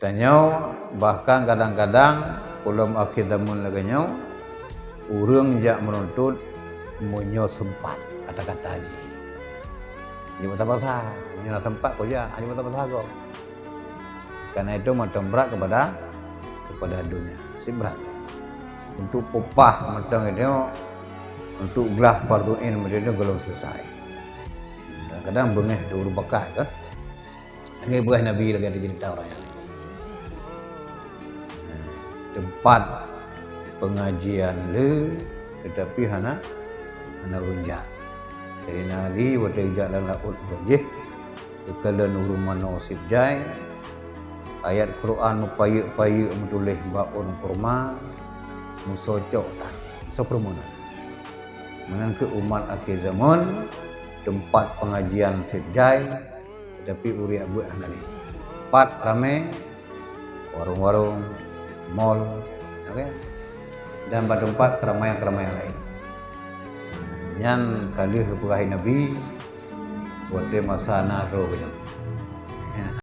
Tanyau bahkan kadang-kadang ulum akhir zaman laganyau urang jak menuntut munyo sempat kata-kata ni. Ni patah-patah, munyo sempat ko ja, ani patah-patah ko. Karena itu macam berat kepada dunia. Si berat. Untuk upah macam itu untuk gelah farduin macam itu belum selesai. Kadang-kadang bengeh dulu bekas kan. Lagi buah Nabi lagi ada cerita orang yang lain. Tempat pengajian le tetapi hana runjak. Jadi nali waktu jalan laut berjih kekalan urumano sibjai ayat Quran payuk-payuk menulis baun kurma musocok tak sepermuna. Menang ke umat akhir zaman tempat pengajian sibjai tetapi uriak buat nali. Tempat ramai warung-warung mall, okay? Dan pada tempat keramaian-keramaian lain. Yang kali kepurahi Nabi, waktu masa naro.